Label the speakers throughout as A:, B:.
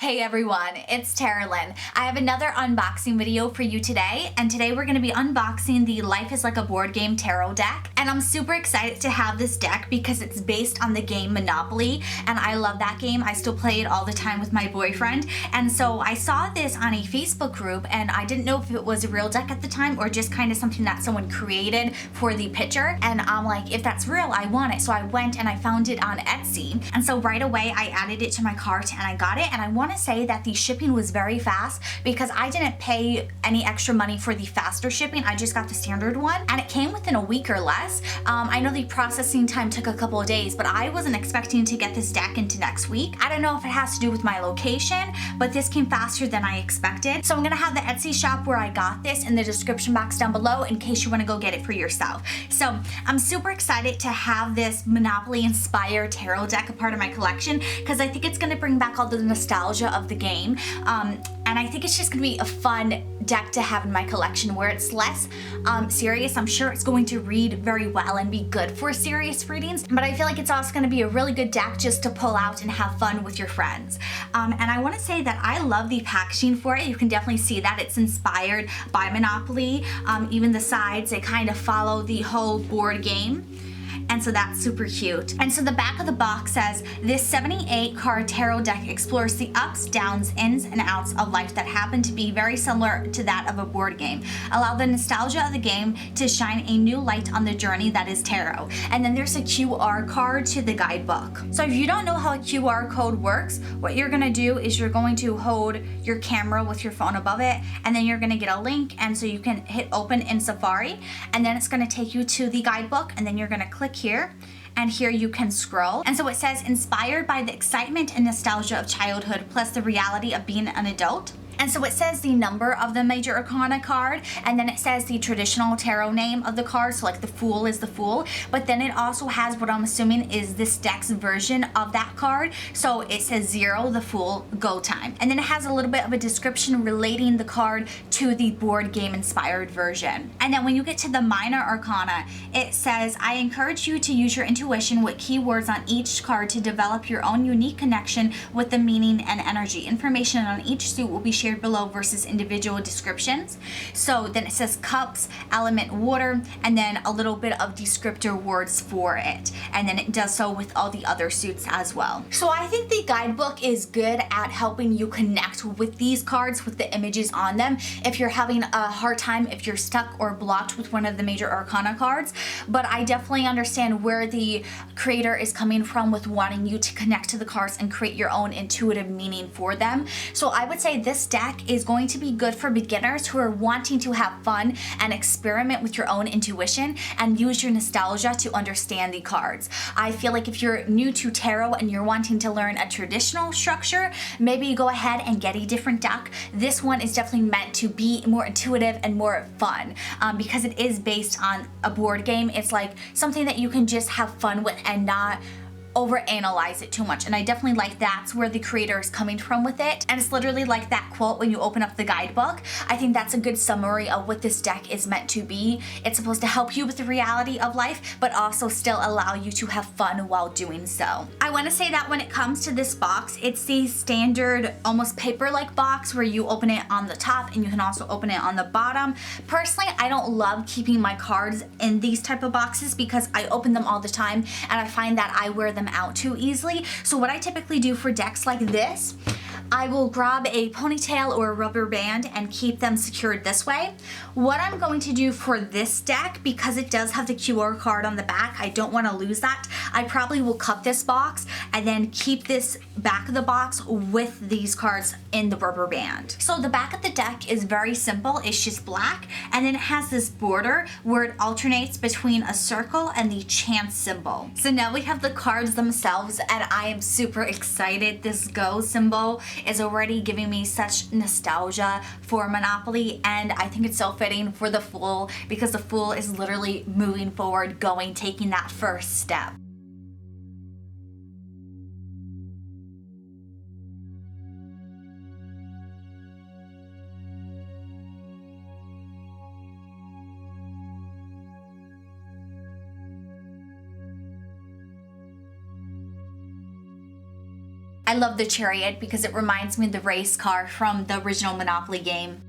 A: Hey everyone, it's Carolyn. I have another unboxing video for you today, and today we're going to be unboxing the Life is Like a Board Game Tarot deck. And I'm super excited to have this deck because it's based on the game Monopoly, and I love that game. I still play it all the time with my boyfriend, and so I saw this on a Facebook group, and I didn't know if it was a real deck at the time or just kind of something that someone created for the picture, and I'm like, if that's real, I want it. So I went and I found it on Etsy, and so right away I added it to my cart and I got it, and I want to say that the shipping was very fast because I didn't pay any extra money for the faster shipping. I just got the standard one, and it came within a week or less. I know the processing time took a couple of days, but I wasn't expecting to get this deck into next week. I don't know if it has to do with my location, but this came faster than I expected. So I'm gonna have the Etsy shop where I got this in the description box down below in case you want to go get it for yourself. So I'm super excited to have this Monopoly inspired tarot deck a part of my collection because I think it's going to bring back all the nostalgia of the game, and I think it's just going to be a fun deck to have in my collection where it's less serious. I'm sure it's going to read very well and be good for serious readings, but I feel like it's also going to be a really good deck just to pull out and have fun with your friends. And I want to say that I love the packaging for it. You can definitely see that it's inspired by Monopoly. Even the sides, they kind of follow the whole board game. And so that's super cute. And so the back of the box says, this 78 card tarot deck explores the ups, downs, ins, and outs of life that happen to be very similar to that of a board game. Allow the nostalgia of the game to shine a new light on the journey that is tarot. And then there's a QR card to the guidebook. So if you don't know how a QR code works, what you're gonna do is you're going to hold your camera with your phone above it, and then you're gonna get a link, and so you can hit open in Safari, and then it's gonna take you to the guidebook, and then you're gonna click here, and here you can scroll. And so it says, inspired by the excitement and nostalgia of childhood plus the reality of being an adult. And so it says the number of the major arcana card, and then it says the traditional tarot name of the card, so like the Fool is the Fool, but then it also has what I'm assuming is this deck's version of that card. So it says 0, the Fool, go time. And then it has a little bit of a description relating the card to the board game inspired version. And then when you get to the minor arcana, it says, I encourage you to use your intuition with keywords on each card to develop your own unique connection with the meaning and energy. Information on each suit will be shared below versus individual descriptions. So then it says cups, element water, and then a little bit of descriptor words for it. And then it does so with all the other suits as well. So I think the guidebook is good at helping you connect with these cards with the images on them if you're having a hard time, if you're stuck or blocked with one of the major arcana cards. But I definitely understand where the creator is coming from with wanting you to connect to the cards and create your own intuitive meaning for them. So I would say this deck is going to be good for beginners who are wanting to have fun and experiment with your own intuition and use your nostalgia to understand the cards. I feel like if you're new to tarot and you're wanting to learn a traditional structure, maybe you go ahead and get a different deck. This one is definitely meant to be more intuitive and more fun because it is based on a board game. It's like something that you can just have fun with and not overanalyze it too much, and I definitely like that's where the creator is coming from with it. And it's literally like that quote when you open up the guidebook. I think that's a good summary of what this deck is meant to be. It's supposed to help you with the reality of life, but also still allow you to have fun while doing so. I want to say that when it comes to this box, it's the standard almost paper-like box where you open it on the top and you can also open it on the bottom. Personally, I don't love keeping my cards in these type of boxes because I open them all the time and I find that I wear them out too easily. So what I typically do for decks like this, I will grab a ponytail or a rubber band and keep them secured this way. What I'm going to do for this deck, because it does have the QR card on the back, I don't want to lose that. I probably will cut this box and then keep this back of the box with these cards in the rubber band. So the back of the deck is very simple. It's just black, and then it has this border where it alternates between a circle and the chance symbol. So now we have the cards themselves, and I am super excited. This go symbol is already giving me such nostalgia for Monopoly, and I think it's so fitting for the Fool because the Fool is literally moving forward, taking that first step. I love the Chariot because it reminds me of the race car from the original Monopoly game.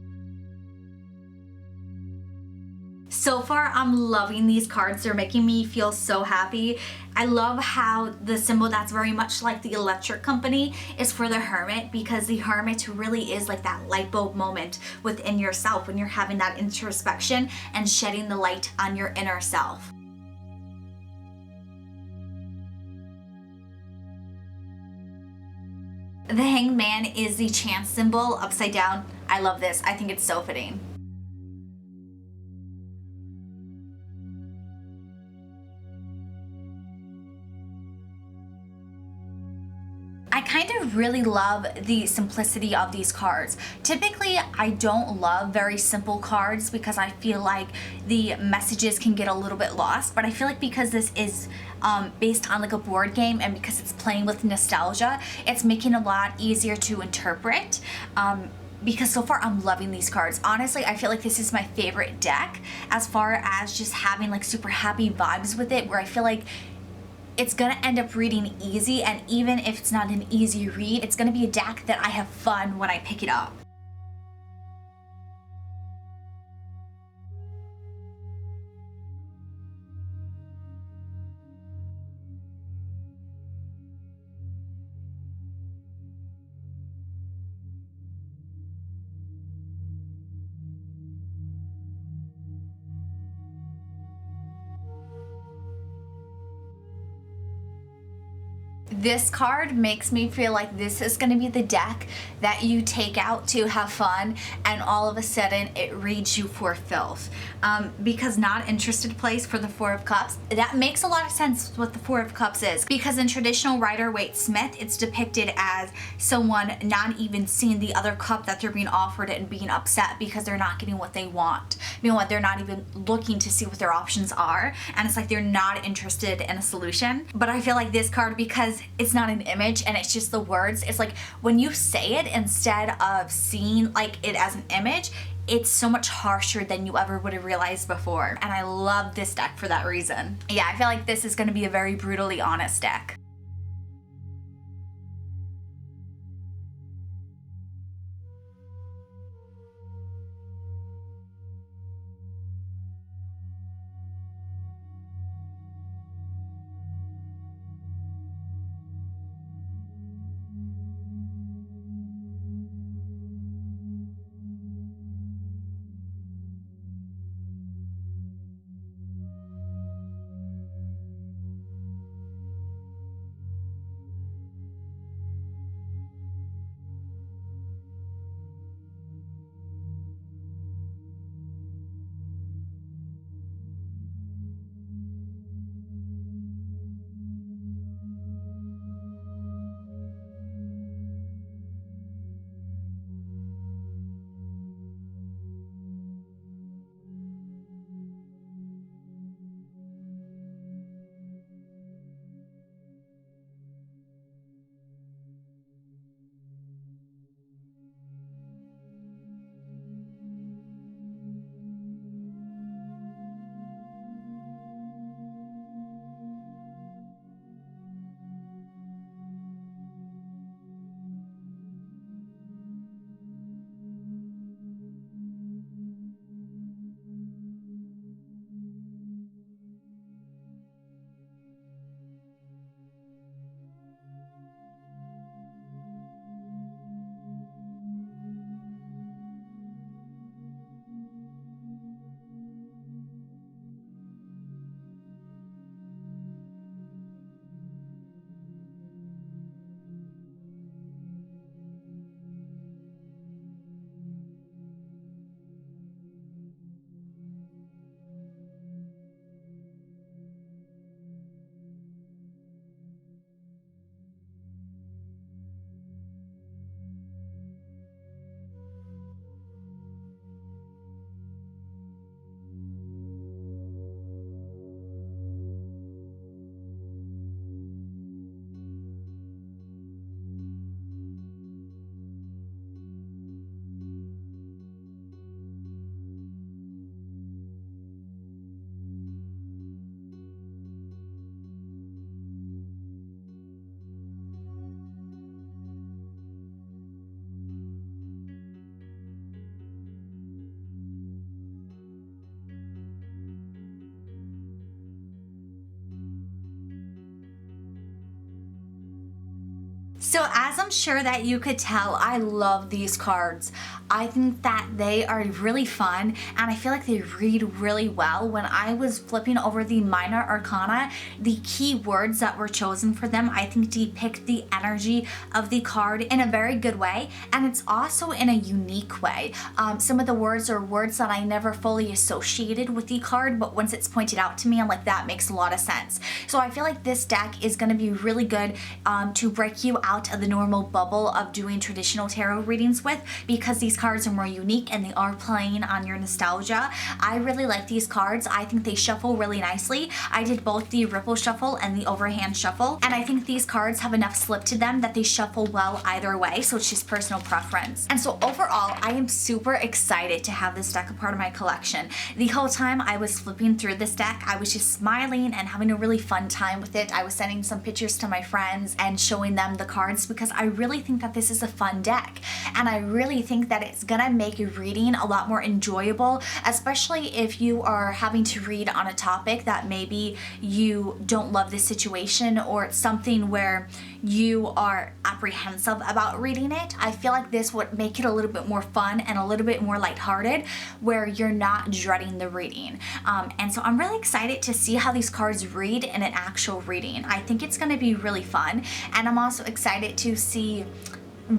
A: So far, I'm loving these cards. They're making me feel so happy. I love how the symbol that's very much like the electric company is for the Hermit, because the Hermit really is like that light bulb moment within yourself when you're having that introspection and shedding the light on your inner self. The Hanged Man is the chance symbol upside down. I love this. I think it's so fitting. I kind of really love the simplicity of these cards. Typically, I don't love very simple cards because I feel like the messages can get a little bit lost, but I feel like because this is based on like a board game and because it's playing with nostalgia, it's making it a lot easier to interpret. Because so far I'm loving these cards. Honestly, I feel like this is my favorite deck as far as just having like super happy vibes with it, where I feel like it's gonna end up reading easy, and even if it's not an easy read, it's gonna be a deck that I have fun when I pick it up. This card makes me feel like this is going to be the deck that you take out to have fun, and all of a sudden it reads you for filth. Because not interested plays for the Four of Cups. That makes a lot of sense what the Four of Cups is, because in traditional Rider-Waite-Smith, it's depicted as someone not even seeing the other cup that they're being offered and being upset because they're not getting what they want. You know what? They're not even looking to see what their options are, and it's like they're not interested in a solution. But I feel like this card, because it's not an image and it's just the words, it's like when you say it instead of seeing like it as an image, it's so much harsher than you ever would have realized before. And I love this deck for that reason. Yeah, I feel like this is going to be a very brutally honest deck. So as I'm sure that you could tell, I love these cards. I think that they are really fun and I feel like they read really well. When I was flipping over the minor arcana, the key words that were chosen for them I think depict the energy of the card in a very good way, and it's also in a unique way. Some of the words are words that I never fully associated with the card, but once it's pointed out to me, I'm like, that makes a lot of sense. So I feel like this deck is going to be really good to break you out of the normal bubble of doing traditional tarot readings with, because these cards are more unique and they are playing on your nostalgia. I really like these cards. I think they shuffle really nicely. I did both the ripple shuffle and the overhand shuffle, and I think these cards have enough slip to them that they shuffle well either way, so it's just personal preference. And so overall, I am super excited to have this deck a part of my collection. The whole time I was flipping through this deck, I was just smiling and having a really fun time with it. I was sending some pictures to my friends and showing them the cards because I really think that this is a fun deck, and I really think that it's gonna make reading a lot more enjoyable, especially if you are having to read on a topic that maybe you don't love the situation, or it's something where you are apprehensive about reading it. I feel like this would make it a little bit more fun and a little bit more lighthearted, where you're not dreading the reading. And so I'm really excited to see how these cards read in an actual reading. I think it's going to be really fun, and I'm also excited to see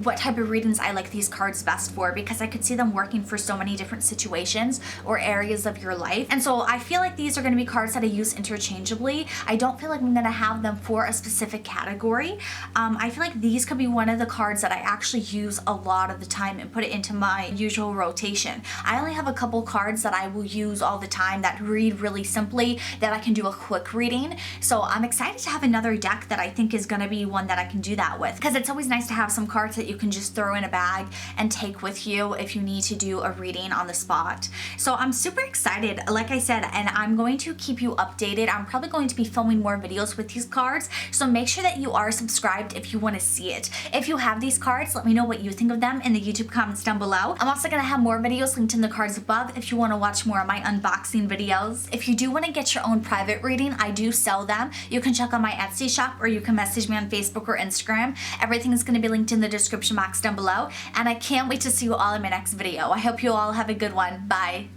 A: what type of readings I like these cards best for, because I could see them working for so many different situations or areas of your life. And so I feel like these are going to be cards that I use interchangeably. I don't feel like I'm going to have them for a specific category. I feel like these could be one of the cards that I actually use a lot of the time and put it into my usual rotation. I only have a couple cards that I will use all the time that read really simply, that I can do a quick reading. So I'm excited to have another deck that I think is going to be one that I can do that with, because it's always nice to have some cards that you can just throw in a bag and take with you if you need to do a reading on the spot. So I'm super excited, like I said, and I'm going to keep you updated. I'm probably going to be filming more videos with these cards, so make sure that you are subscribed if you want to see it. If you have these cards, let me know what you think of them in the YouTube comments down below. I'm also going to have more videos linked in the cards above if you want to watch more of my unboxing videos. If you do want to get your own private reading, I do sell them. You can check out my Etsy shop, or you can message me on Facebook or Instagram. Everything is going to be linked in the description box down below, and I can't wait to see you all in my next video. I hope you all have a good one. Bye.